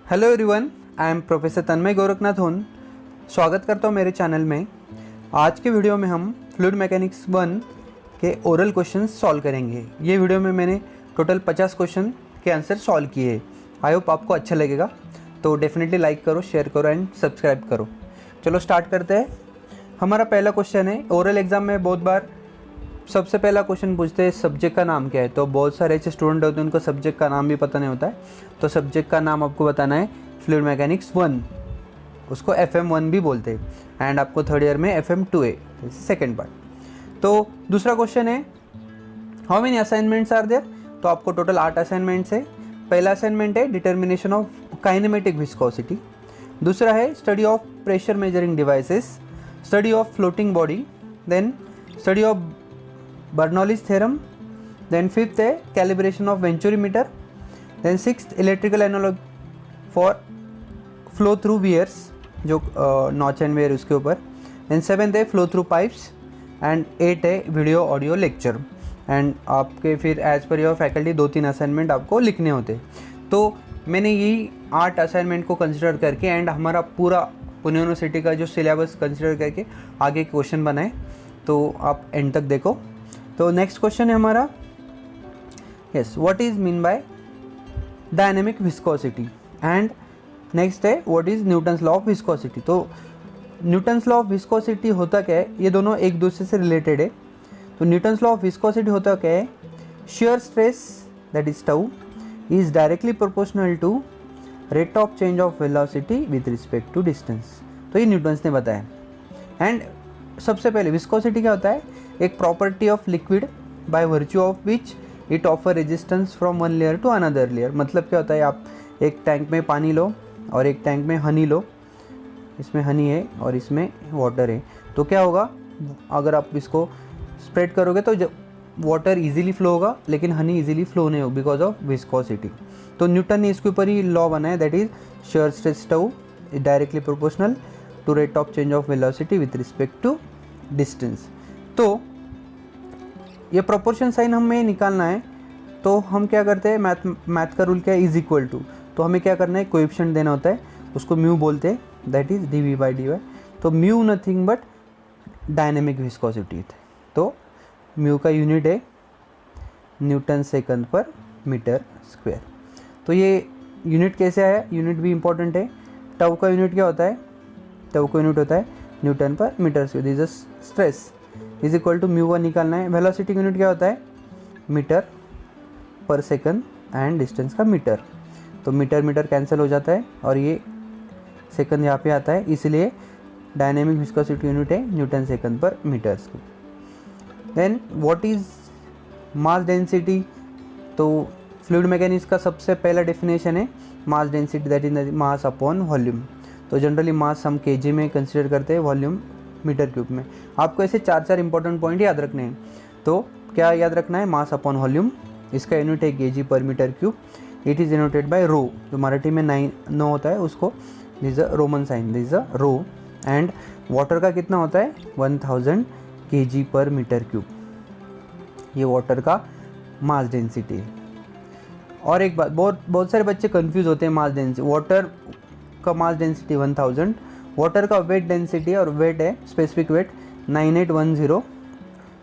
Hello everyone, I am professor Tanmay Gorakhnathan. स्वागत करता हूँ मेरे चैनल में। आज के वीडियो में हम फ्लूइड मैकेनिक्स 1 के ओरल क्वेश्चन सॉल्व करेंगे। ये वीडियो में मैंने टोटल 50 क्वेश्चन के आंसर सॉल्व किए। आई होप आपको अच्छा लगेगा, तो डेफिनेटली लाइक करो, शेयर करो एंड सब्सक्राइब करो। चलो स्टार्ट करते हैं। हमारा पहला क्वेश्चन है, ओरल एग्ज़ाम में बहुत बार सबसे पहला क्वेश्चन पूछते हैं सब्जेक्ट का नाम क्या है। तो बहुत सारे ऐसे स्टूडेंट होते हैं उनको सब्जेक्ट का नाम भी पता नहीं होता है। तो सब्जेक्ट का नाम आपको बताना है फ्लूइड मैकेनिक्स 1, उसको FM1 भी बोलते हैं। एंड आपको थर्ड ईयर में FM2A सेकेंड पार्ट। तो दूसरा क्वेश्चन है how many assignments are there. तो आपको टोटल 8 असाइनमेंट्स है। पहला असाइनमेंट है डिटर्मिनेशन ऑफ काइनेमेटिक विस्कोसिटी, दूसरा है study of pressure measuring devices, study of floating body, then study of Bernoulli's theorem, then fifth है calibration of venturimeter, then sixth electrical analogue for flow through weirs जो notch and weir उसके ऊपर, then seventh है flow through pipes, and 8 है video audio lecture. And आपके फिर as per your faculty 2-3 assignment आपको लिखने होते। तो मैंने यही 8 असाइनमेंट को कंसिडर करके एंड हमारा पूरा पुणे यूनिवर्सिटी का जो सिलेबस कंसिडर करके आगे क्वेश्चन बनाए। तो आप एंड तक देखो। तो नेक्स्ट क्वेश्चन है हमारा, yes, what is mean by dynamic viscosity, and next है what is Newton's law of viscosity. तो न्यूटन्स लॉ ऑफ विस्कोसिटी होता क्या है, ये दोनों एक दूसरे से रिलेटेड है। तो न्यूटन्स लॉ ऑफ विस्कोसिटी होता क्या है, shear stress that is tau is directly proportional to rate of change of velocity with respect to distance। तो ये न्यूटन्स ने बताया। एंड सबसे पहले विस्कोसिटी क्या होता है, एक property of liquid by virtue of which it offer resistance from one layer to another layer. मतलब क्या होता है, आप एक टैंक में पानी लो और एक टैंक में हनी लो, इसमें हनी है और इसमें वाटर है। तो क्या होगा, अगर आप इसको स्प्रेड करोगे तो जब वाटर इजीली फ्लो होगा लेकिन हनी इजीली फ्लो नहीं होगा बिकॉज ऑफ विस्कोसिटी। तो न्यूटन ने इसके ऊपर ही लॉ बनाया, that is shear stress tau is directly proportional to rate of change of velocity with respect to distance. तो ये प्रोपोर्शन साइन हमें निकालना है। तो हम क्या करते हैं, मैथ का रूल क्या है, इज इक्वल टू। तो हमें क्या करना है, कोएफिशिएंट देना होता है, उसको म्यू बोलते हैं, दैट इज dv/dy। तो mu nothing but dynamic viscosity. तो म्यू का यूनिट है न्यूटन सेकंड पर मीटर स्क्वायर। तो ये यूनिट कैसे आया, यूनिट भी इंपॉर्टेंट है। टाउ का यूनिट क्या होता है, टाउ का यूनिट होता है न्यूटन पर metre square. This is stress is equal to mu 1 निकालना है। वेलोसिटी यूनिट क्या होता है, मीटर पर सेकंड एंड डिस्टेंस का मीटर। तो मीटर मीटर कैंसिल हो जाता है और ये सेकंड यहाँ पे आता है, इसलिए डायनेमिक विस्कोसिटी यूनिट है न्यूटन सेकंड पर metre square. Then what is mass density. तो फ्लूइड मैकेनिक्स का सबसे पहला डेफिनेशन है mass density, that is mass upon volume. तो जनरली मास हम केजी में कंसिडर करते हैं, वॉल्यूम मीटर क्यूब में। आपको ऐसे 4 इंपॉर्टेंट पॉइंट याद रखने हैं। तो क्या याद रखना है, मास अपॉन वॉल्यूम, इसका यूनिट है kg per metre cube. It is denoted by rho, जो मराठी में 9 होता है उसको this a Roman sign, this a rho. And water का कितना होता है, 1000 kg पर मीटर क्यूब, ये वाटर का मास डेंसिटी है। और एक बात, बहुत सारे बच्चे कंफ्यूज होते हैं मास डेंसिटी। वाटर का मास डेंसिटी 1000, वाटर का वेट डेंसिटी और वेट है स्पेसिफिक वेट 9810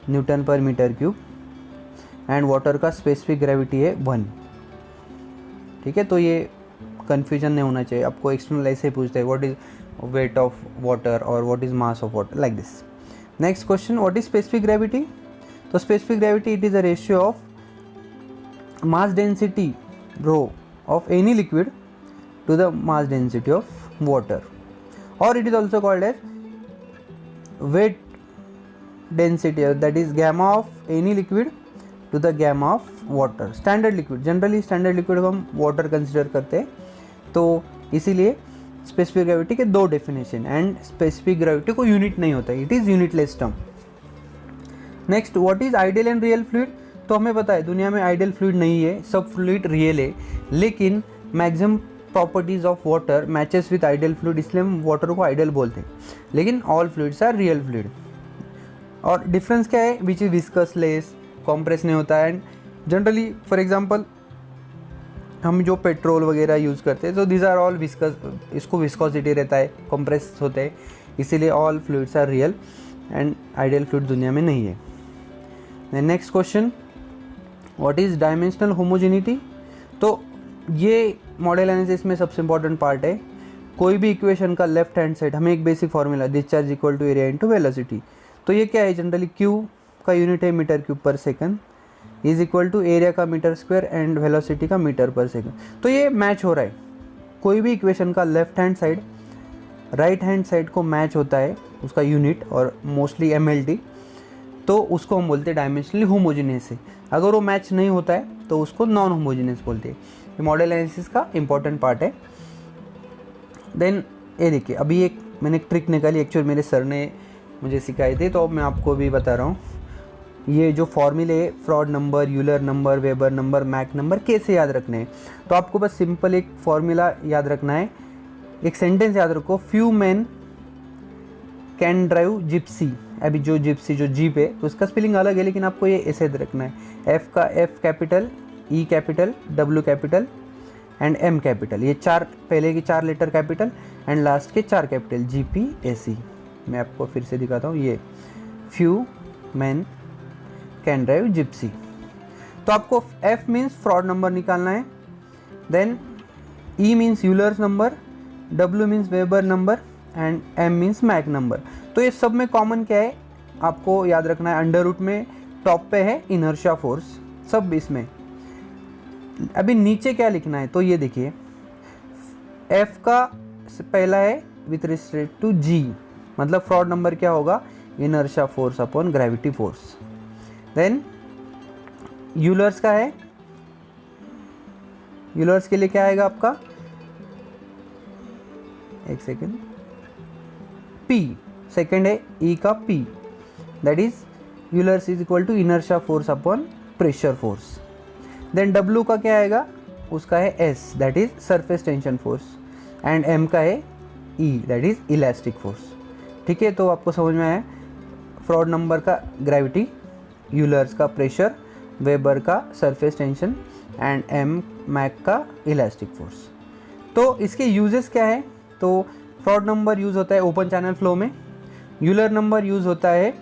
न्यूटन पर मीटर क्यूब, एंड वाटर का स्पेसिफिक ग्रेविटी है 1। ठीक है, तो ये कन्फ्यूजन नहीं होना चाहिए। आपको एक्सटर्नल ऐसे ही पूछते हैं what is weight of water और what is mass of water, like this. Next question, what is specific gravity. तो specific gravity it is a ratio of mass density rho of any liquid to the mass density of water, or it is also called as weight density, that is gamma of any liquid to the gamma of water। standard liquid, generally standard liquid को हम water consider करते हैं। तो इसीलिए specific gravity के 2 definition, and specific gravity को unit नहीं होता है, it is unitless term. Next, what is ideal and real fluid. तो हमें पता है दुनिया में आइडियल फ्लूइड नहीं है, सब फ्लूइड रियल है, लेकिन maximum properties of water matches with ideal fluid, इसलिए हम वाटर को आइडियल बोलते हैं। लेकिन all fluids are real fluid. और डिफरेंस क्या है, which is viscous less, compress नहीं होता है। एंड जनरली फॉर एग्जांपल हम जो पेट्रोल वगैरह यूज़ करते हैं, तो दीज आर ऑल विस्कस, इसको विस्कोसिटी रहता है, कंप्रेस होते हैं, इसीलिए all fluids are real and ideal fluid दुनिया में नहीं है। Next question, what is dimensional homogeneity. तो ये मॉडल एनालिसिस में सबसे इंपॉर्टेंट पार्ट है। कोई भी इक्वेशन का लेफ्ट हैंड साइड, हमें एक basic formula discharge equal to area into velocity, तो ये क्या है, जनरली क्यू का यूनिट है मीटर क्यूब पर second, is equal to area का मीटर स्क्वायर एंड वेलोसिटी का मीटर पर सेकंड। तो ये मैच हो रहा है, कोई भी इक्वेशन का left hand side right hand side को मैच होता है उसका यूनिट, और मोस्टली MLT, तो उसको हम बोलते हैं डायमेंशनली होमोजेनियस है। अगर वो मैच नहीं होता है तो उसको नॉन होमोजेनियस बोलते हैं। ये मॉडल एनालिसिस का इंपॉर्टेंट पार्ट है। देन ये देखिए, अभी एक मैंने एक ट्रिक निकाली, एक्चुअली मेरे सर ने मुझे सिखाई थी, तो मैं आपको भी बता रहा हूँ। ये जो फॉर्मूले fraud number, Euler number, weber number, Mach number कैसे याद रखने हैं, तो आपको बस सिंपल एक फॉर्मूला याद रखना है, एक सेंटेंस याद रखो, few man can drive Gypsy. अभी जो जिप्सी जो जीप है तो उसका स्पेलिंग अलग है, लेकिन आपको ये ऐसे रखना है, एफ का एफ कैपिटल, ई कैपिटल, डब्ल्यू कैपिटल एंड एम कैपिटल, ये चार पहले के 4 लेटर कैपिटल एंड लास्ट के 4 कैपिटल, GPAC। मैं आपको फिर से दिखाता हूँ, ये few man can drive gypsy. तो आपको F मीन्स फ्रॉड नंबर निकालना है, then E means Euler's number, W means Weber number and M means Mach number. तो ये सब में कॉमन क्या है आपको याद रखना है, अंडर रूट में टॉप पे है इनर्शिया फोर्स, सब इसमें। अभी नीचे क्या लिखना है, तो ये देखिए, F का पहला है विथ रिस्पेक्ट टू G, मतलब फ्रॉड नंबर क्या होगा, inertia force upon gravity force. Then Euler's का है, यूलर्स के लिए क्या आएगा आपका, एक सेकेंड, P, सेकेंड है E का P, that is Euler's is equal to inertia force upon pressure force. Then W का क्या आएगा, उसका है S, that is surface tension force, and M का है E, that is elastic force. ठीक है, तो आपको समझ में आया, फ्रॉड नंबर का ग्रेविटी, यूलर्स का प्रेशर, वेबर का surface tension and M Mach का इलास्टिक फोर्स। तो इसके यूजेस क्या है, तो फ्रॉड नंबर यूज़ होता है ओपन चैनल फ्लो में, यूलर नंबर यूज़ होता है,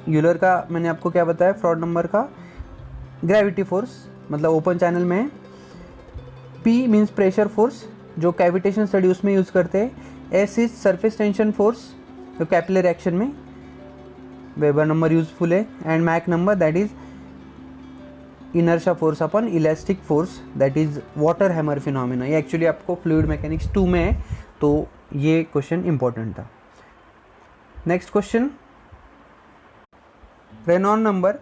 यूलर का मैंने आपको क्या बताया, फ्रॉड नंबर का ग्रेविटी फोर्स, मतलब ओपन चैनल में है। P मीन्स प्रेशर फोर्स, जो कैविटेशन स्टडी उसमें यूज़ करते हैं। S is surface tension force, जो कैपिलरी एक्शन में। वेबर नंबर यूजफुल है, and Mach number that is inertia force upon elastic force, that is water hammer phenomena. ये actually आपको fluid mechanics 2 में है, तो ये क्वेश्चन इंपॉर्टेंट था। Next question, Reynold number.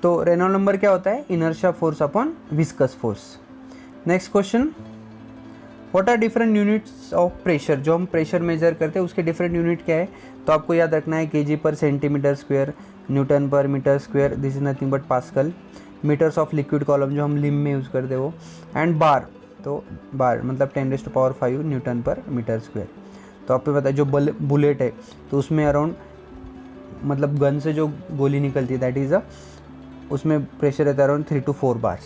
तो रेनॉल्ड नंबर क्या होता है, inertia force upon viscous force. Next question, what are different units of pressure. जो हम प्रेशर मेजर करते हैं उसके डिफरेंट यूनिट क्या है, तो आपको याद रखना है, kg पर सेंटीमीटर स्क्वायर, न्यूटन पर metre square, this is nothing but pascal, metres of liquid column जो हम लिम में यूज़ करते हैं वो, एंड बार, तो बार मतलब 10⁵ न्यूटन पर मीटर स्क्वायर। तो आपको पता है जो बुलेट है तो उसमें अराउंड, मतलब गन से जो गोली निकलती है दैट इज़ उसमें प्रेशर रहता है अराउंड 3 to 4 बार्स,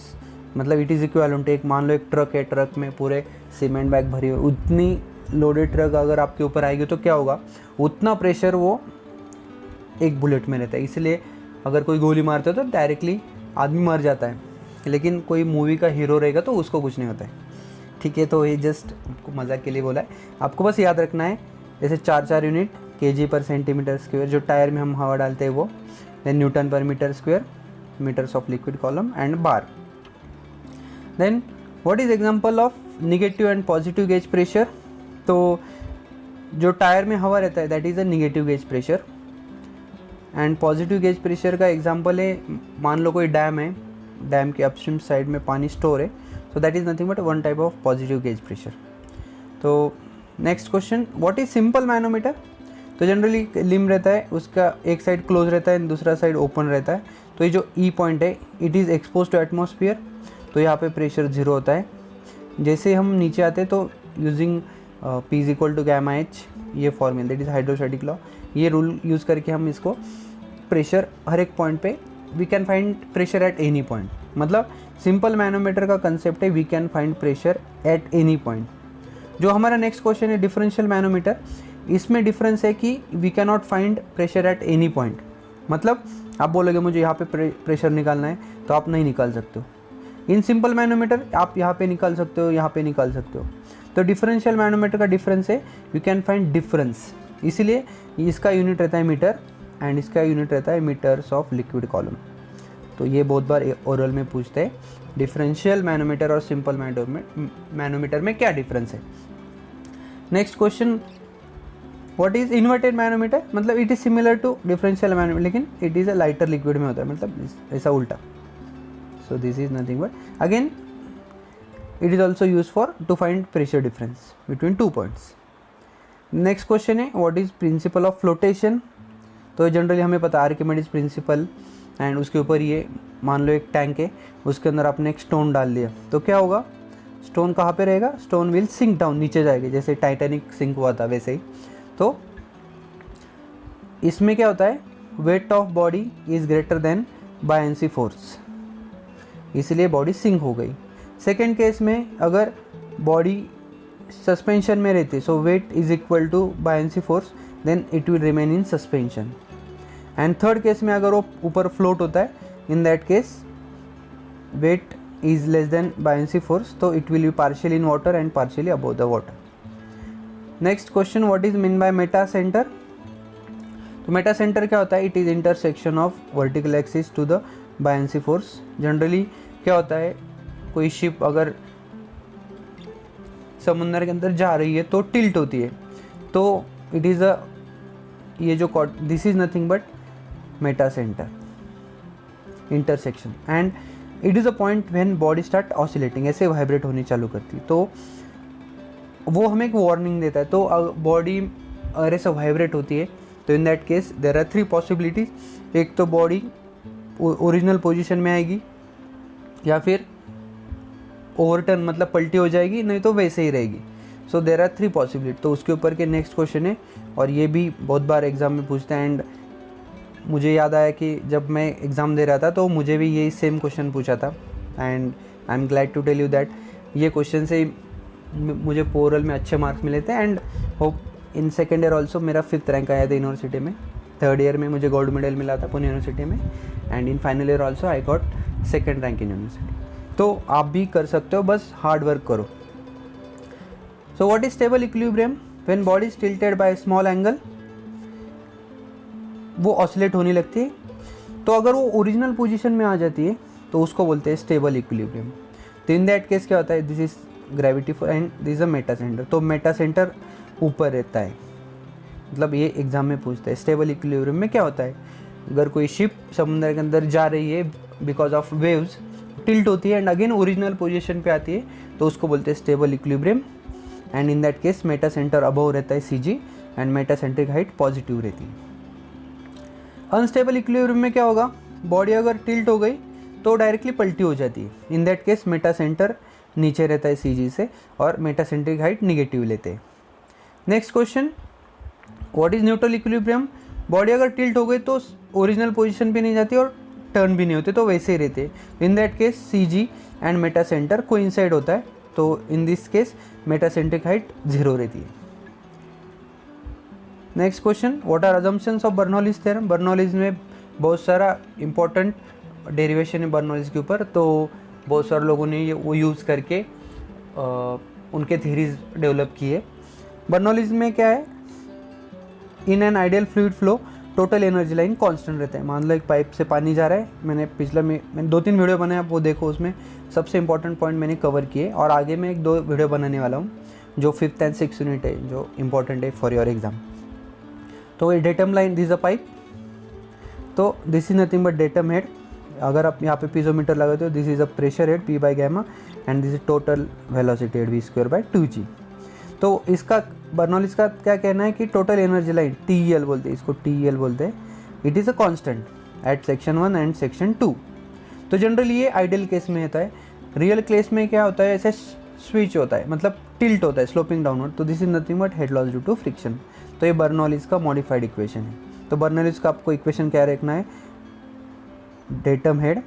मतलब इट इज़ इक्विवेलेंट। एक मान लो एक ट्रक है, ट्रक में पूरे सीमेंट बैग भरी हुई, उतनी लोडेड ट्रक अगर आपके ऊपर आएगी तो क्या होगा, उतना प्रेशर वो एक बुलेट में रहता है। इसलिए अगर कोई गोली मारता है तो डायरेक्टली आदमी मर जाता है, लेकिन कोई मूवी का हीरो रहेगा तो उसको कुछ नहीं होता है। ठीक है, तो ये जस्ट आपको मजाक के लिए बोला है। आपको बस याद रखना है, जैसे 4 यूनिट, kg पर सेंटीमीटर स्क्वायर, जो टायर में हम हवा डालते हैं वो, देन न्यूटन पर metre square, metres of liquid column and bar. Then what is example of negative and positive gauge pressure. तो जो टायर में हवा रहता है that is a negative gauge pressure, and positive gauge pressure का example है, मान लो कोई डैम है, डैम के अपस्ट्रीम साइड में पानी स्टोर है, so that is nothing but one type of positive gauge pressure. तो next question, what is simple manometer. तो जनरली लिम रहता है, उसका एक साइड क्लोज रहता है, दूसरा साइड ओपन रहता है। तो ये जो ई पॉइंट है, it is expose to atmosphere, तो यहाँ पे प्रेशर 0 होता है। जैसे हम नीचे आते हैं तो using P is equal to gamma H, ये formula that is hydrostatic law, ये रूल यूज़ करके हम इसको प्रेशर हर एक पॉइंट पे we can find pressure at any point, मतलब सिंपल मैनोमीटर का कंसेप्ट है we can find pressure at any point. जो हमारा नेक्स्ट क्वेश्चन है डिफरेंशियल मैनोमीटर, इसमें डिफरेंस है कि we can not find pressure at any point. मतलब आप बोलोगे मुझे यहाँ पे प्रेशर निकालना है तो आप नहीं निकाल सकते हो। इन सिंपल मैनोमीटर आप यहाँ पे निकाल सकते हो, यहाँ पे निकाल सकते हो। तो डिफरेंशियल मैनोमीटर का डिफरेंस है यू कैन फाइंड डिफरेंस, इसीलिए इसका यूनिट रहता है मीटर एंड इसका यूनिट रहता है मीटर्स ऑफ लिक्विड कॉलम। तो ये बहुत बार ओरल में पूछते हैं डिफरेंशियल मैनोमीटर और सिंपल मैनोमीटर में क्या डिफरेंस है। Next question, what is inverted manometer? मतलब it is similar to differential manometer लेकिन it is a lighter liquid में होता है, मतलब ऐसा उल्टा। So this is nothing but again it is also use for to find pressure difference between 2 points. Next question है what is principle of flotation? तो generally हमें पता है आर्किमिडीज प्रिंसिपल, एंड उसके ऊपर ये मान लो एक टैंक है, उसके अंदर आपने एक स्टोन डाल दिया तो क्या होगा, स्टोन कहाँ पे रहेगा, स्टोन विल सिंक डाउन, नीचे जाएगी, जैसे टाइटैनिक सिंक हुआ था वैसे ही। तो इसमें क्या होता है, weight of body is greater than buoyancy force, इसलिए बॉडी सिंक हो गई। सेकेंड केस में अगर बॉडी सस्पेंशन में रहती, so weight is equal to buoyancy force, then it will remain in suspension. And third case में अगर वो ऊपर फ्लोट होता है, in that case weight is less than buoyancy force, तो it will be partially in water and partially above the water. Next question, what is mean by meta centre? तो meta centre क्या होता है, it is intersection of vertical axis to the buoyancy force. Generally क्या होता है, कोई ship अगर समुद्र के अंदर जा रही है तो टिल्ट होती है, तो इट इज़ अ ये जो this is nothing but Meta centre intersection, and it is a point when body start oscillating, ऐसे वाइब्रेट होनी चालू करती, तो वो हमें एक वार्निंग देता है। तो बॉडी अगर ऐसा वाइब्रेट होती है तो in that case there are 3 possibilities, एक तो बॉडी ओरिजिनल पोजीशन में आएगी, या फिर ओवरटर्न मतलब पलटी हो जाएगी, नहीं तो वैसे ही रहेगी। So there are 3 possibility. तो उसके ऊपर के नेक्स्ट क्वेश्चन है, और ये भी बहुत बार एग्जाम में पूछते हैं, एंड मुझे याद आया कि जब मैं एग्ज़ाम दे रहा था तो मुझे भी यही सेम क्वेश्चन पूछा था, and I am glad to tell you that ये क्वेश्चन से मुझे ओरल में अच्छे मार्क्स मिले थे, and hope in second year also मेरा 5th रैंक आया था यूनिवर्सिटी में, 3rd ईयर में मुझे गोल्ड मेडल मिला था पुणे यूनिवर्सिटी में, and in final year also I got 2nd rank in university. तो आप भी कर सकते हो, बस हार्ड वर्क करो। So what is stable equilibrium? When body is tilted by small angle, वो ऑसिलेट होने लगती है, तो अगर वो ओरिजिनल पोजीशन में आ जाती है तो उसको बोलते हैं स्टेबल इक्विलिब्रियम। तो इन दैट केस क्या होता है, this is gravity and this is a Meta centre, तो मेटा सेंटर ऊपर रहता है, मतलब ये एग्जाम में पूछता है। स्टेबल इक्विलिब्रियम में क्या होता है, अगर कोई शिप समुद्र के अंदर जा रही है बिकॉज ऑफ वेव्स, टिल्ट होती है एंड अगेन ओरिजिनल पोजीशन पे आती है, तो उसको बोलते हैं stable equilibrium, and in that case Meta centre above रहता है CG, and Meta centric height positive रहती है। अनस्टेबल इक्विलिब्रियम में क्या होगा, बॉडी अगर टिल्ट हो गई तो डायरेक्टली पलटी हो जाती है, in that case Meta centre नीचे रहता है CG से, और मेटा सेंट्रिक हाइट निगेटिव लेते हैं। Next question, what is neutral equilibrium? Body अगर टिल्ट हो गई तो ओरिजिनल पोजीशन पे नहीं जाती और टर्न भी नहीं होते, तो वैसे ही रहते। In that case CG and meta centre coincide होता है, तो in this case meta centric height 0 रहती है। Next question, what are assumptions of Bernoulli's theorem? Bernoulli's में बहुत सारा इंपॉर्टेंट डेरिवेशन है बर्नौलीज के ऊपर, तो बहुत सारे लोगों ने ये वो यूज़ करके उनके थ्योरीज डेवलप किए। बर्नौलीज में क्या है, in an ideal fluid flow total energy line constant रहता है। मान लो एक पाइप से पानी जा रहा है, मैंने मैंने 2-3 वीडियो बनाए, आप वो देखो, उसमें सबसे इंपॉर्टेंट पॉइंट मैंने कवर किए, और आगे मैं 1-2 वीडियो बनाने वाला हूँ जो 5th एंड 6th यूनिट है, जो इंपॉर्टेंट है फॉर योर एग्जाम। तो ये datum line, this a pipe, तो this is nothing but datum head. अगर आप यहाँ पे पीजोमीटर लगाते हो, this is a pressure head P/γ, and this is total velocity head V²/2g। तो इसका बर्नौलीज का क्या कहना है कि टोटल एनर्जी लाइन TEL बोलते हैं, इसको TEL बोलते हैं, it is a constant eight section 1 and section 2। तो जनरली ये आइडियल केस में होता है। रियल केस में क्या होता है, ऐसे स्विच होता है, मतलब टिल्ट होता है स्लोपिंग डाउनवर्ड, तो this is nothing but head loss due to friction. तो ये बर्नौलीज का मॉडिफाइड इक्वेशन है। तो बर्नौलीज का आपको इक्वेशन क्या रखना है, datum head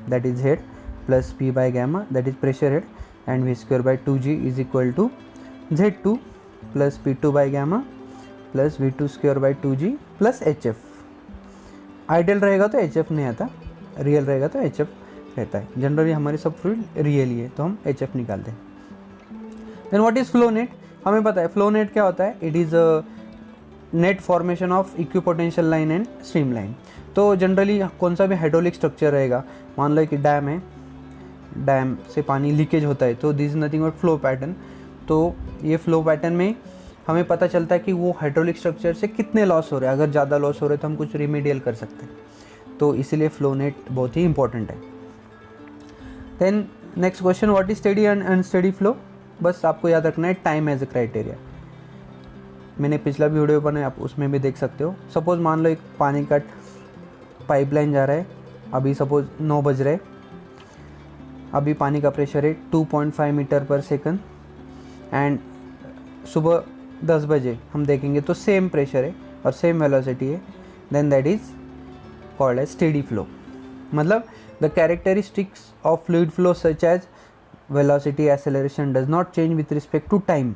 that is head plus P by gamma, that is pressure head, and V square by 2G is equal to Z2 plus P2 by gamma plus V2 square by 2G plus HF. Ideal रहेगा तो HF नहीं आता, real रहेगा तो HF रहता है. Generally हमारे सब फ्लूइड रियल ही है तो हम HF निकालते हैं. Then what is flow net? हमें पता है फ्लो नेट क्या होता है. It is net formation of equipotential line and stream line. तो जनरली कौन सा भी हाइड्रोलिक स्ट्रक्चर रहेगा, मान लो कि डैम है, डैम से पानी लीकेज होता है तो this is nothing but flow pattern. तो ये फ्लो पैटर्न में हमें पता चलता है कि वो हाइड्रोलिक स्ट्रक्चर से कितने लॉस हो रहे हैं. अगर ज़्यादा लॉस हो रहे हैं तो हम कुछ रिमीडियल कर सकते हैं. तो इसीलिए फ्लो नेट बहुत ही इंपॉर्टेंट है. Then next question, what is steady and unsteady flow? बस आपको याद रखना है टाइम एज अ क्राइटेरिया. मैंने पिछला भी वीडियो बनाया, आप उसमें भी देख सकते हो. सपोज़ मान लो एक पानी का पाइपलाइन जा रहा है, अभी सपोज़ 9 बज रहे, अभी पानी का प्रेशर है 2.5 मीटर पर सेकंड, एंड सुबह 10 बजे हम देखेंगे तो सेम प्रेशर है और सेम वेलोसिटी है. Then that is called as steady flow. मतलब the characteristics of fluid flow such as velocity, acceleration does not change with respect to time.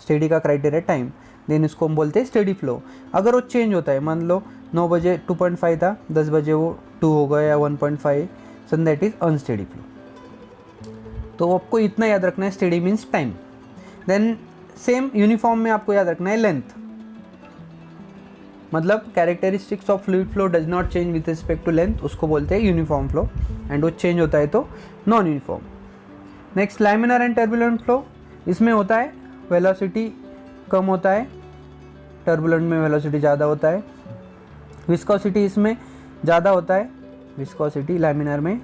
Steady का क्राइटेरिया टाइम, देन इसको हम बोलते हैं steady flow. अगर वो change होता है, मान लो 9 बजे 2.5 था, 10 बजे वो 2 हो गया या 1.5, so that is unsteady flow. तो आपको इतना याद रखना है, steady means time. Then same uniform में आपको याद रखना है लेंथ. मतलब characteristics of fluid flow does not change with respect to length, उसको बोलते हैं यूनिफॉर्म फ्लो, एंड वो चेंज होता है तो non uniform. Next laminar and turbulent flow. इसमें होता है वेलोसिटी कम होता है, टर्बुलेंट में वेलोसिटी ज़्यादा होता है. विस्कोसिटी इसमें ज़्यादा होता है, विस्कोसिटी लैमिनार में,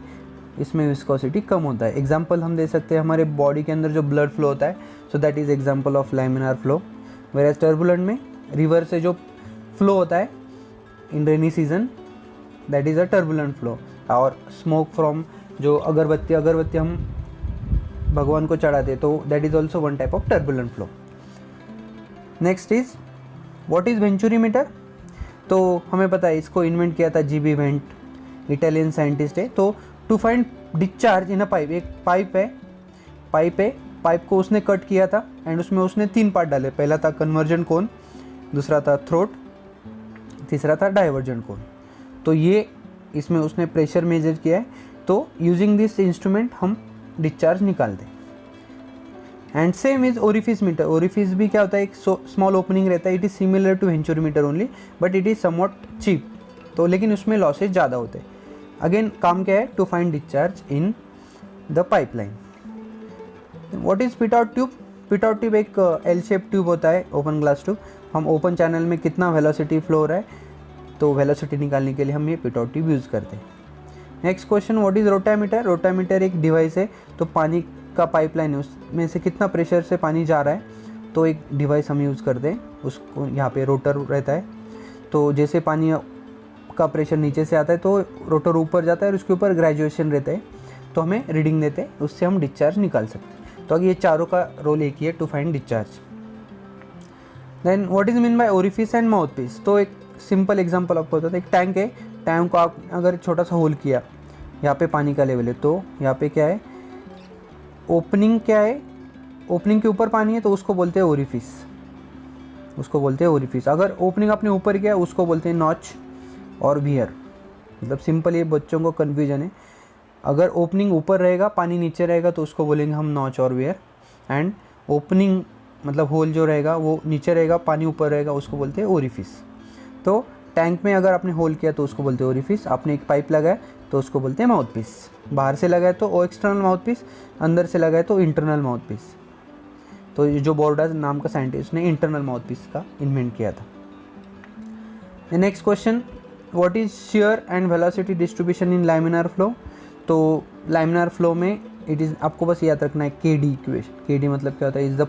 इसमें विस्कोसिटी कम होता है. एग्जांपल हम दे सकते हैं हमारे बॉडी के अंदर जो ब्लड फ्लो होता है, so that is example of laminar flow. Where turbulent में रिवर से जो फ्लो होता है in rainy season, that is a turbulent flow. और स्मोक फ्रॉम जो अगरबत्ती हम भगवान को चढ़ाते तो that is also one type of turbulent flow. Next is what is venturimeter? तो हमें पता है इसको इन्वेंट किया था जीबी वेंट, इटालियन साइंटिस्ट है. तो to find discharge in a pipe, एक पाइप है, पाइप को उसने कट किया था एंड उसमें उसने 3 पार्ट डाले. पहला था कन्वर्जन कोन, दूसरा था थ्रोट, तीसरा था डाइवर्जन कोन. तो ये इसमें उसने प्रेशर मेजर किया है. तो यूजिंग दिस इंस्ट्रूमेंट हम डिस्चार्ज निकालते हैं. And same is orifice meter. Orifice भी क्या होता है, एक स्मॉल ओपनिंग रहता है. It is similar to venturimeter only, but it is somewhat cheap. तो लेकिन उसमें लॉसेज ज़्यादा होते हैं. अगेन काम क्या है, to find discharge in the pipeline. What is pitot tube? Pitot tube एक एल शेप ट्यूब होता है, ओपन ग्लास ट्यूब. हम ओपन चैनल में कितना वेलोसिटी फ्लो हो रहा है तो वेलोसिटी निकालने के लिए हम ये पिट आउट ट्यूब यूज़ करते हैं. Next question, what is rotameter? Rotameter एक डिवाइस है. तो पानी का पाइपलाइन है, उसमें से कितना प्रेशर से पानी जा रहा है तो एक डिवाइस हम यूज़ करते हैं. उसको यहाँ पे रोटर रहता है. तो जैसे पानी का प्रेशर नीचे से आता है तो रोटर ऊपर जाता है और उसके ऊपर ग्रेजुएशन रहता है, तो हमें रीडिंग देते हैं, उससे हम डिस्चार्ज निकाल सकते हैं. तो ये चारों का रोल एक ही है, to find discharge. Then what is mean by orifice and mouthpiece? तो एक सिंपल एग्जांपल आपको बताता है. एक टैंक है, टैंक को आप अगर छोटा सा होल किया, यहाँ पे पानी का लेवल है, तो यहाँ पे क्या है, ओपनिंग क्या है, ओपनिंग के ऊपर पानी है तो उसको बोलते हैं ओरिफिस, उसको बोलते हैं ओरिफिस. अगर ओपनिंग अपने ऊपर किया उसको बोलते हैं नॉच और वियर. मतलब सिंपल, ये बच्चों को कन्फ्यूजन है. अगर ओपनिंग ऊपर रहेगा, पानी नीचे रहेगा तो उसको बोलेंगे हम नॉच और वियर. एंड ओपनिंग मतलब होल जो रहेगा वो नीचे रहेगा, पानी ऊपर रहेगा, उसको बोलते हैं ओरिफिस. तो टैंक में अगर आपने होल किया तो उसको बोलते हैं ओरिफिस. आपने एक पाइप लगाया तो उसको बोलते हैं माउथ पीस. बाहर से लगाए तो एक्सटर्नल माउथ पीस, अंदर से लगाए तो इंटरनल माउथ पीस. तो ये जो बोर्डास नाम का साइंटिस्ट ने इंटरनल माउथ पीस का इन्वेंट किया था. Next question, what is shear and velocity distribution in laminar flow? तो लैमिनार फ्लो में इट इज़, आपको बस याद रखना है केडी इक्वेशन. केडी मतलब क्या होता है, इज़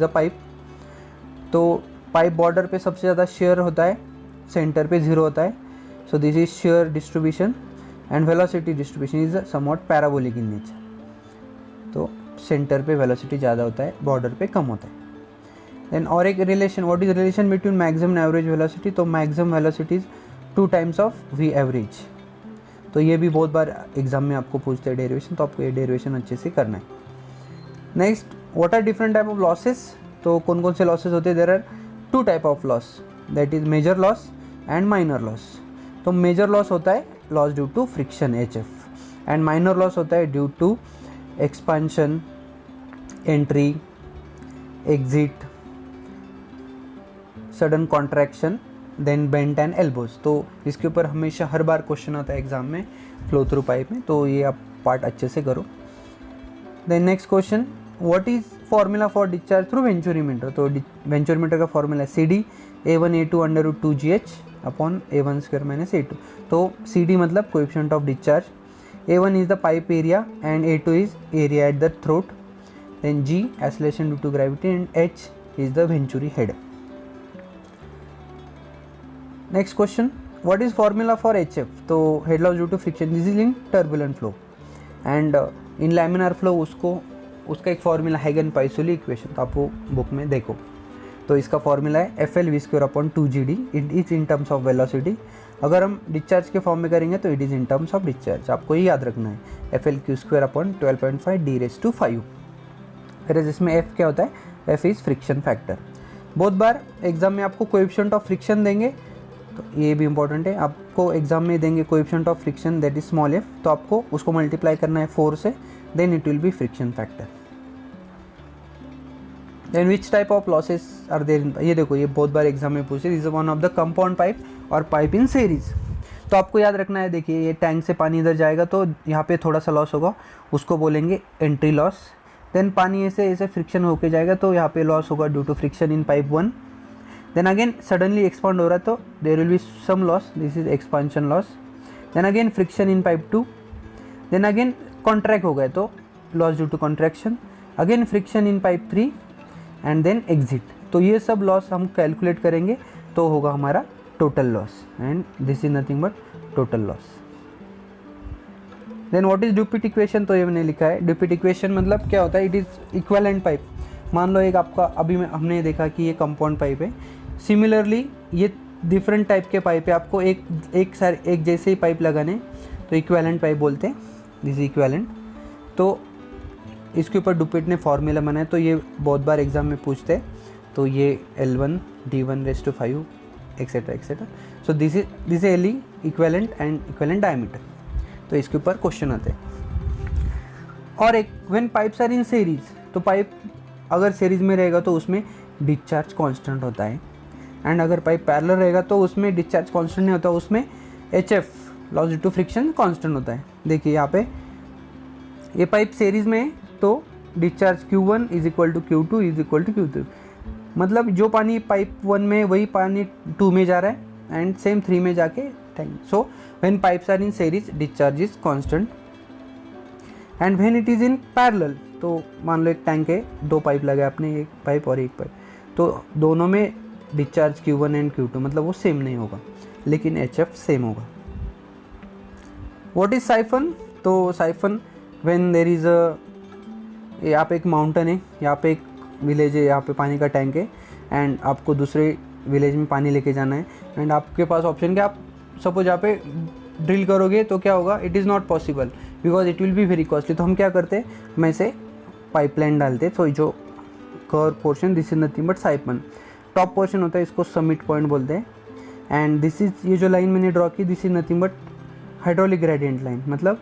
अ पाइप. तो पाइप बॉर्डर पे सबसे ज़्यादा शेयर होता है, सेंटर पे 0 होता है. सो this is share distribution and velocity distribution is somewhat parabolic in nature. तो सेंटर पे वेलोसिटी ज़्यादा होता है, बॉर्डर पे कम होता है. देन और एक relation, what is relation between maximum and average velocity? तो maximum velocity is 2 times of V average. तो ये भी बहुत बार एग्जाम में आपको पूछते हैं डेरिवेशन, तो आपको ये डेरिवेशन अच्छे से करना है। Next, what are different type of losses, तो कौन कौन से लॉसेस होते हैं? There are 2 type of loss, that is major loss and minor loss. तो मेजर लॉस होता है loss due to friction HF, and minor loss होता है due to expansion, entry, exit, sudden contraction, then bent and elbows. तो इसके ऊपर हमेशा हर बार question आता है एग्जाम में फ्लो थ्रू पाइप में, तो ये आप पार्ट अच्छे से करो। Then next question, what is formula for discharge through venturimeter. तो वेंचुरीमीटर का फॉर्मूला है CD A1A2/√2GH upon A1² - A2। तो CD मतलब coefficient of discharge, A1 is the pipe area and A2 is area at the throat, then G acceleration due to gravity and H is the venturi head. Next question, what is formula for HF। तो head loss due to friction, this is in turbulent flow, and in laminar flow उसका एक formula हैगन-पाइसोली equation, तो आप वो book में देखो। तो इसका फॉर्मूला है FL_V²/2GD, it is in terms of velocity. अगर हम डिस्चार्ज के फॉर्म में करेंगे तो it is in terms of discharge, आपको ये याद रखना है, FL/Q²/12.5D⁻²। फिर इसमें F क्या होता है? F is friction factor. बहुत बार एग्जाम में आपको कोएफिशिएंट ऑफ फ्रिक्शन देंगे, तो ये भी इंपॉर्टेंट है, आपको एग्जाम में देंगे coefficient of friction that is small f, तो आपको उसको मल्टीप्लाई करना है 4 से, then it will be friction factor. Then which type of losses are there, ये देखो ये बहुत बार एग्जाम में पूछे, this is one of the compound pipe और पाइप इन सीरीज। तो आपको याद रखना है, देखिए ये टैंक से पानी इधर जाएगा तो यहाँ पे थोड़ा सा लॉस होगा, उसको बोलेंगे एंट्री लॉस। देन पानी ऐसे फ्रिक्शन होके जाएगा तो यहाँ पे लॉस होगा due to friction in pipe 1। Then again suddenly expand हो रहा है तो there will be some loss, this is expansion loss. Then again friction in pipe 2, then again contract हो गए तो loss due to contraction, again friction in pipe 3 and then exit. तो ये सब लॉस हम कैलकुलेट करेंगे तो होगा हमारा total loss, and this is nothing but total loss. Then what is Dupuit equation, तो ये मैंने लिखा है। ड्यूपिट इक्वेशन मतलब क्या होता है? It is equivalent pipe. मान लो एक आपका अभी हमने देखा कि ये कंपाउंड पाइप है, सिमिलरली ये डिफरेंट टाइप के पाइप है, आपको एक जैसे ही पाइप लगाने, तो इक्विवेलेंट पाइप बोलते हैं, दिस इज इक्विवेलेंट। तो इसके ऊपर ड्यूपिट ने फॉर्मूला बनाया, तो ये बहुत बार एग्जाम में पूछते हैं, तो ये L1 D1⁵ etcetera etcetera. So this is LE equivalent and equivalent diameter, तो इसके ऊपर क्वेश्चन आते हैं। और एक when pipes are in series, तो पाइप अगर सीरीज में रहेगा तो उसमें डिस्चार्ज कांस्टेंट होता है, एंड अगर पाइप पैरेलल रहेगा तो उसमें डिस्चार्ज कांस्टेंट नहीं होता, उसमें HF loss due to friction constant होता है। देखिए यहाँ पे ये पाइप सीरीज में है तो डिस्चार्ज Q1 = Q2 = Q3, मतलब जो पानी पाइप 1 में वही पानी 2 में जा रहा है एंड सेम 3 में जाके tank. So when pipes are in series discharge is constant, and when it is in parallel, तो मान लो एक टैंक है, 2 पाइप लगे आपने, एक पाइप और एक पाइप, तो दोनों में डिस्चार्ज Q1 एंड Q2 मतलब वो सेम नहीं होगा, लेकिन HF सेम होगा। व्हाट इज साइफन, तो साइफन व्हेन देयर इज़ यहाँ पे एक माउंटेन है, यहाँ पे एक विलेज है, यहाँ पे पानी का टैंक है, एंड आपको दूसरे विलेज में पानी लेके जाना है, एंड आपके पास ऑप्शन क्या, आप सपोज यहाँ पे ड्रिल करोगे तो क्या होगा, it is not possible because it will be very costly. तो हम क्या करते हैं, मैं से पाइपलाइन डालते, तो जो curve portion, this is nothing but siphon. Top portion होता है, इसको समिट पॉइंट बोलते हैं, एंड दिस इज, ये जो लाइन मैंने ड्रॉ की, this is nothing but hydraulic gradient line. मतलब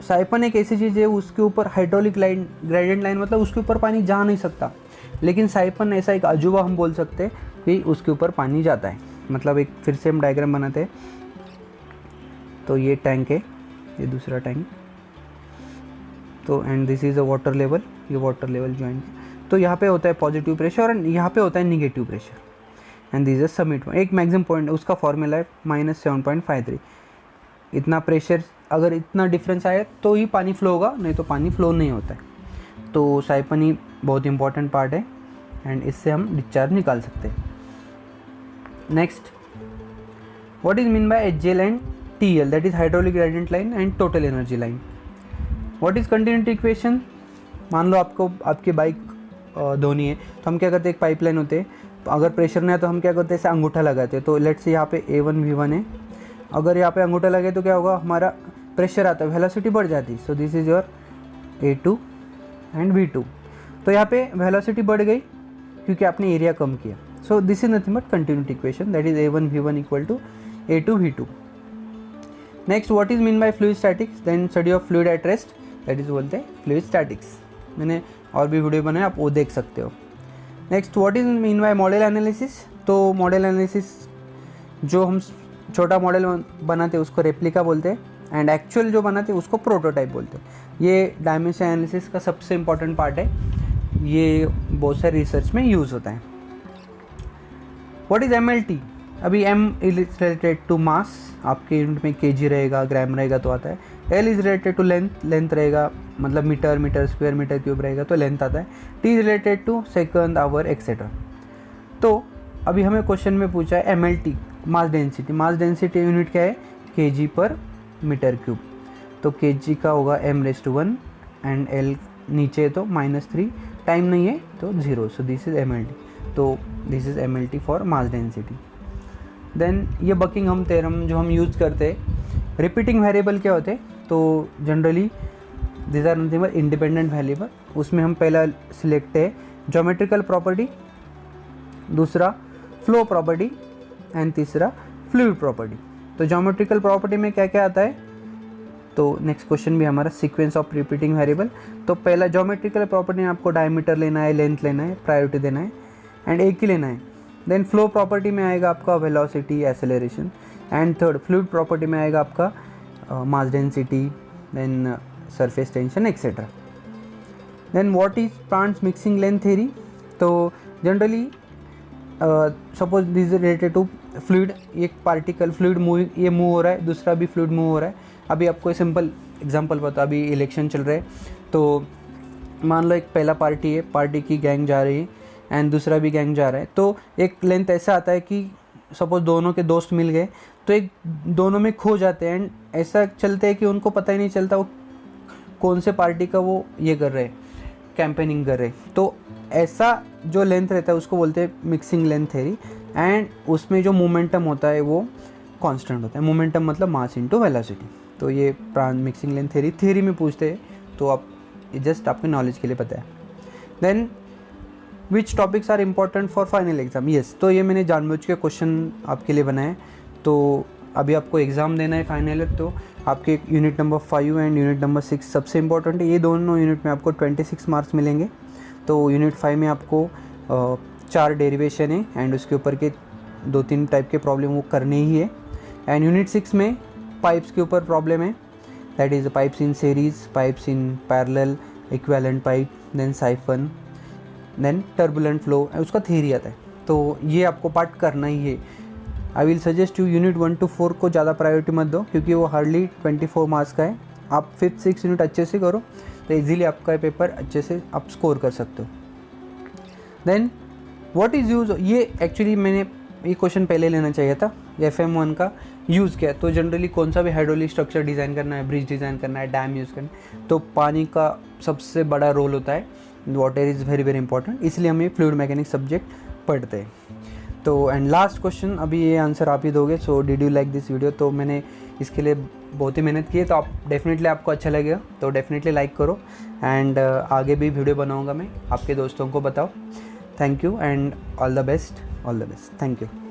साइफन एक ऐसी चीज़ है उसके ऊपर हाइड्रोलिक लाइन, ग्रेडियंट लाइन मतलब उसके ऊपर पानी जा नहीं सकता, लेकिन साइफन ऐसा एक अजूबा हम बोल सकते हैं कि उसके ऊपर पानी जाता है। मतलब एक फिर से हम डायग्राम बनाते हैं, तो ये टैंक है, ये दूसरा टैंक, तो and this is a water level, ये वाटर लेवल ज्वाइन, तो यहाँ पे होता है पॉजिटिव प्रेशर और यहाँ पे होता है negative pressure, and this is summit एक मैक्सिमम पॉइंट, उसका फॉर्मूला है -7.53। इतना प्रेशर, अगर इतना डिफरेंस आए तो ही पानी फ्लो होगा, नहीं तो पानी फ्लो नहीं होता है। तो साइफन ही बहुत इंपॉर्टेंट पार्ट है, एंड इससे हम डिस्चार्ज निकाल सकते हैं। Next, what is mean bye HL and TL, that is hydraulic gradient line and total energy line. What is continuity equation, मान लो आपको आपकी बाइक धोनी है, तो हम क्या करते हैं, एक पाइपलाइन होते हैं, तो अगर प्रेशर नहीं है तो हम क्या करते हैं, ऐसे अंगूठा लगाते हैं। तो लेट्स से यहाँ पे A1 V1 है, अगर यहाँ पे अंगूठा लगे तो क्या होगा, हमारा प्रेशर आता है, वेलोसिटी बढ़ जाती। So this is your A2 and V2। तो यहाँ पे वेलोसिटी बढ़ गई क्योंकि आपने एरिया कम किया। So this is nothing but continuity equation, that is A1 V1 equal to A2 V2। Next, what is mean by fluid statics, then study of fluid at rest, that is बोलते हैं fluid statics. मैंने और भी video बनाए, आप वो देख सकते हो। Next, what is mean bye model analysis, तो मॉडल एनालिसिस जो हम छोटा मॉडल बनाते हैं उसको रेप्लिका बोलते हैं, एंड एक्चुअल जो बनाते हैं उसको प्रोटोटाइप बोलते हैं। ये डायमेंशन एनालिसिस का सबसे इंपॉर्टेंट पार्ट है, ये बहुत सारे रिसर्च में यूज़ होता है। व्हाट इज MLT, अभी M is related to mass, आपके यूनिट में kg रहेगा, ग्राम रहेगा तो आता है। L is related to length, length रहेगा मतलब metre, metre square, metre cube रहेगा तो लेंथ आता है। T is related to second, hour etcetera. तो अभी हमें क्वेश्चन में पूछा है MLT, mass density. Mass density unit क्या है, kg पर मीटर क्यूब। तो kg का होगा m⁻1 एंड L नीचे है तो -3, टाइम नहीं है तो 0। So this is MLT। तो this is MLT for mass density. Then ये बकिंघम थ्योरम जो हम यूज़ करते हैं, रिपीटिंग वेरिएबल क्या होते हैं, तो generally this are nothing but independent variable. उसमें हम पहला सिलेक्ट है ज्योमेट्रिकल प्रॉपर्टी, दूसरा फ्लो प्रॉपर्टी एंड तीसरा फ्लूइड प्रॉपर्टी। तो ज्योमेट्रिकल प्रॉपर्टी में क्या क्या आता है, तो नेक्स्ट क्वेश्चन भी हमारा सीक्वेंस ऑफ रिपीटिंग वेरिएबल। तो पहला ज्योमेट्रिकल प्रॉपर्टी में आपको डायमीटर लेना है, लेंथ लेना है, प्रायोरिटी देना है एंड एक ही लेना है। देन फ्लो प्रॉपर्टी में आएगा आपका velocity, acceleration and third fluid property में आएगा आपका mass density, then surface tension etcetera. Then what is Prandtl's mixing length theory, तो generally suppose this is related to fluid, एक पार्टिकल फ्लूइड मूविंग, ये move हो रहा है, दूसरा भी फ्लूइड मूव हो रहा है। अभी आपको एक सिंपल एग्जांपल बता, अभी इलेक्शन चल रहे हैं तो मान लो एक पहला पार्टी है, पार्टी की गैंग जा रही है एंड दूसरा भी गैंग जा रहा है। तो एक लेंथ ऐसा आता है कि सपोज दोनों के दोस्त मिल गए तो एक दोनों में खो जाते हैं एंड ऐसा चलते हैं कि उनको पता ही नहीं चलता वो कौन से पार्टी का वो ये कर रहे हैं, कैंपेनिंग कर रहे हैं। तो ऐसा जो लेंथ रहता है उसको बोलते हैं मिक्सिंग लेंथ थ्योरी, एंड उसमें जो मोमेंटम होता है वो कांस्टेंट होता है। मोमेंटम मतलब मास इनटू वेलोसिटी। तो ये मिक्सिंग लेंथ थ्योरी में पूछते हैं, तो आप जस्ट आपके नॉलेज के लिए पता है। Then which topics are important for final exam, yes. तो ये मैंने जानबूझ के क्वेश्चन आपके लिए बनाए। तो अभी आपको एग्ज़ाम देना है फाइनल, तो आपके unit number 5 and unit number 6 सबसे इंपॉर्टेंट है। ये दोनों यूनिट में आपको 26 मार्क्स मिलेंगे। तो यूनिट 5 में आपको 4 डेरिवेशन है एंड उसके ऊपर के 2-3 टाइप के प्रॉब्लम वो करने ही है। एंड यूनिट 6 में पाइप्स के ऊपर प्रॉब्लम है, that is pipes in series, pipes in parallel, equivalent pipe, then siphon, then turbulent flow, उसका थ्योरी आता है। तो ये आपको पार्ट करना ही है। I will suggest you unit 1 to 4 को ज़्यादा प्रायोरिटी मत दो क्योंकि वो हार्डली 24 मार्क्स का है। आप 5-6 यूनिट अच्छे से करो तो इजीली आपका पेपर अच्छे से आप स्कोर कर सकते हो। देन व्हाट इज़ यूज़, ये एक्चुअली मैंने ये क्वेश्चन पहले लेना चाहिए था, FM1 का यूज़ किया। तो जनरली कौन सा भी हाइड्रोलिक स्ट्रक्चर डिज़ाइन करना है, ब्रिज डिज़ाइन करना है, डैम यूज़ करना है, तो पानी का सबसे बड़ा रोल होता है। Water is very very important, इसलिए हम ये फ्लूइड मैकेनिक्स सब्जेक्ट पढ़ते हैं। तो एंड लास्ट क्वेश्चन, अभी ये आंसर आप ही दोगे। So did you like this video, तो मैंने इसके लिए बहुत ही मेहनत की है, तो आप डेफिनेटली आपको अच्छा लगेगा तो डेफिनेटली लाइक करो। एंड आगे भी वीडियो बनाऊंगा मैं, आपके दोस्तों को बताओ। Thank you and all the best, all the best. Thank you.